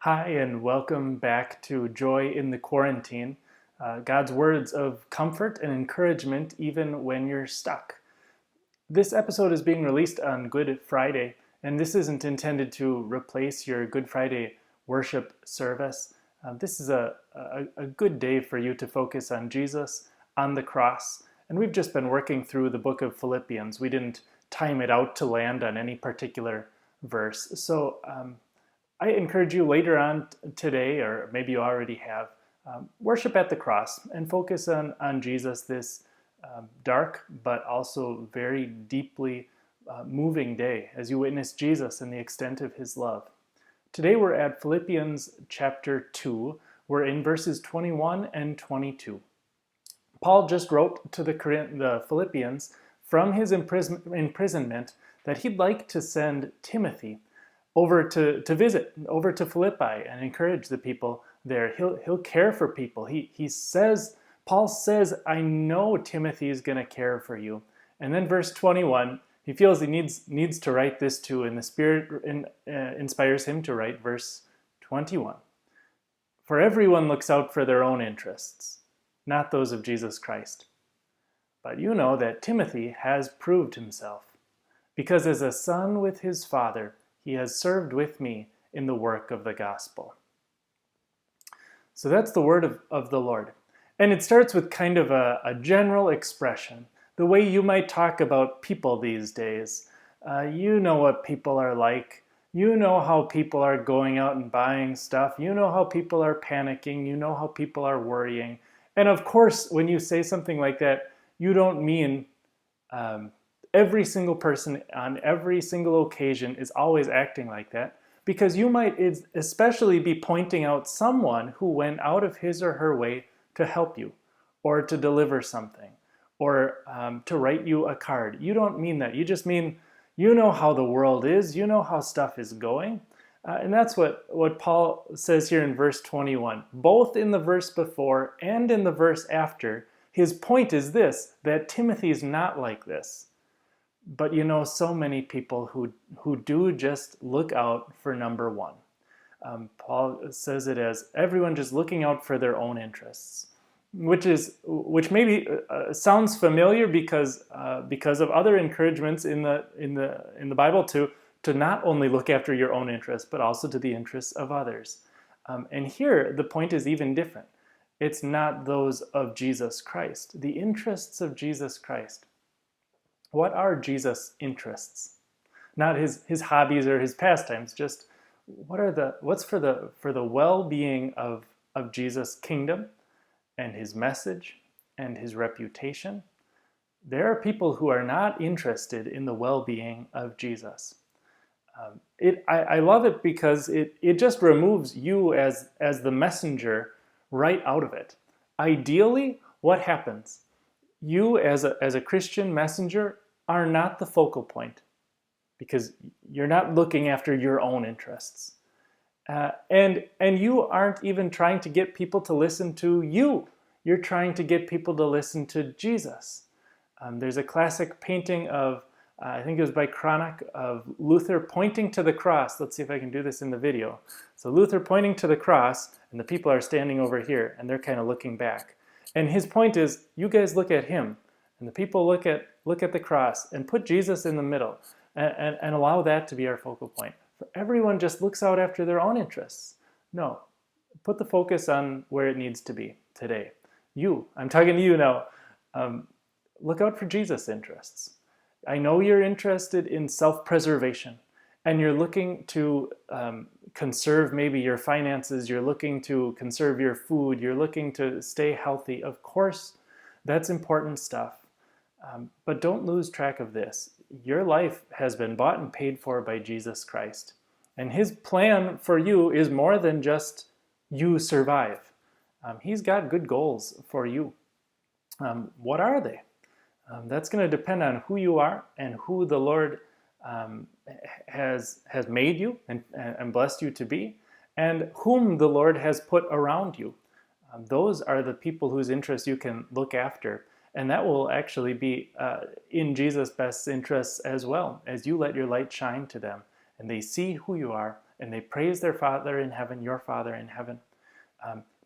Hi, and welcome back to Joy in the Quarantine, God's words of comfort and encouragement even when you're stuck. This episode is being released on Good Friday, and this isn't intended to replace your Good Friday worship service. This is a good day for you to focus on Jesus on the cross, and we've just been working through the book of Philippians. We didn't time it out to land on any particular verse, so I encourage you later on today, or maybe you already have, worship at the cross and focus on Jesus this dark but also very deeply moving day as you witness Jesus and the extent of his love. Today we're at Philippians chapter 2. We're in verses 21 and 22. Paul just wrote to the Philippians from his imprisonment that he'd like to send Timothy over to visit, over to Philippi and encourage the people there. He'll care for people. Paul says, I know Timothy is going to care for you. And then verse 21, he feels he needs to write this too, and the Spirit inspires him to write verse 21. For everyone looks out for their own interests, not those of Jesus Christ. But you know that Timothy has proved himself, because as a son with his father, he has served with me in the work of the gospel. So that's the word of the Lord. And it starts with kind of a general expression, the way you might talk about people these days. You know what people are like. You know how people are going out and buying stuff. You know how people are panicking. You know how people are worrying. And of course, when you say something like that, you don't mean every single person on every single occasion is always acting like that, because you might especially be pointing out someone who went out of his or her way to help you, or to deliver something, or to write you a card. You don't mean that. You just mean, you know how the world is, you know how stuff is going. And that's what Paul says here in verse 21. Both in the verse before and in the verse after, his point is this, that Timothy is not like this. But you know, so many people who do just look out for number one. Paul says it as everyone just looking out for their own interests, which maybe sounds familiar because of other encouragements in the Bible to not only look after your own interests but also to the interests of others. And here the point is even different. It's not those of Jesus Christ, the interests of Jesus Christ. What are Jesus' interests? Not his hobbies or his pastimes, just what's for the well-being of Jesus' kingdom and his message and his reputation. There are people who are not interested in the well-being of Jesus. I love it because it just removes you as the messenger right out of it. Ideally, what happens? You as a Christian messenger are not the focal point, because you're not looking after your own interests. And you aren't even trying to get people to listen to you. You're trying to get people to listen to Jesus. There's a classic painting of, I think it was by Cranach, of Luther pointing to the cross. Let's see if I can do this in the video. So Luther pointing to the cross, and the people are standing over here, and they're kind of looking back. And his point is, you guys look at him, and the people look at the cross, and put Jesus in the middle, and allow that to be our focal point. For everyone just looks out after their own interests. No, put the focus on where it needs to be today. I'm talking to you now. Look out for Jesus' interests. I know you're interested in self-preservation, and you're looking to conserve maybe your finances, you're looking to conserve your food, you're looking to stay healthy. Of course, that's important stuff. But don't lose track of this. Your life has been bought and paid for by Jesus Christ. And his plan for you is more than just you survive. He's got good goals for you. What are they? That's going to depend on who you are and who the Lord has made you and blessed you to be, and whom the Lord has put around you. Those are the people whose interests you can look after. And that will actually be in Jesus' best interests as well, as you let your light shine to them and they see who you are and they praise their Father in heaven, your Father in heaven.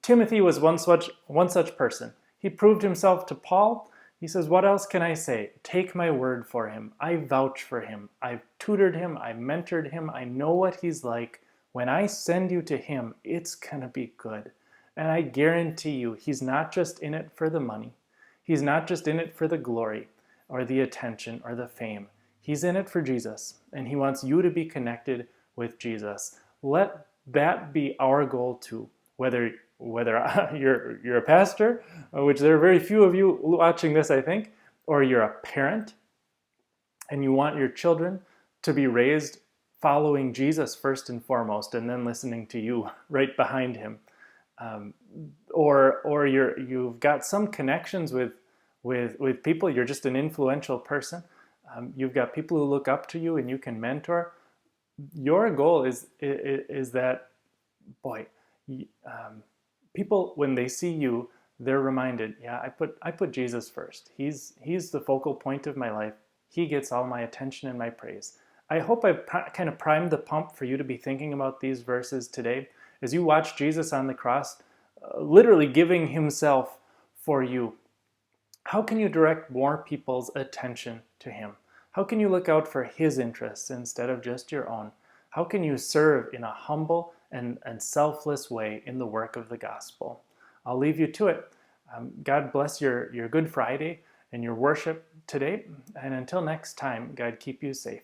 Timothy was one such person. He proved himself to Paul. He says, what else can I say? Take my word for him. I vouch for him. I've tutored him. I mentored him. I know what he's like. When I send you to him, it's going to be good. And I guarantee you, he's not just in it for the money. He's not just in it for the glory or the attention or the fame. He's in it for Jesus, and he wants you to be connected with Jesus. Let that be our goal too. Whether you're a pastor, which there are very few of you watching this, I think, or you're a parent, and you want your children to be raised following Jesus first and foremost, and then listening to you right behind him. Or you've got some connections with people. You're just an influential person. You've got people who look up to you and you can mentor. Your goal is that, boy, people, when they see you, they're reminded, yeah, I put Jesus first. He's the focal point of my life. He gets all my attention and my praise. I hope I've kind of primed the pump for you to be thinking about these verses today as you watch Jesus on the cross, literally giving himself for you. How can you direct more people's attention to him? How can you look out for his interests instead of just your own? How can you serve in a humble and selfless way in the work of the gospel? I'll leave you to it. God bless your Good Friday and your worship today. And until next time, God keep you safe.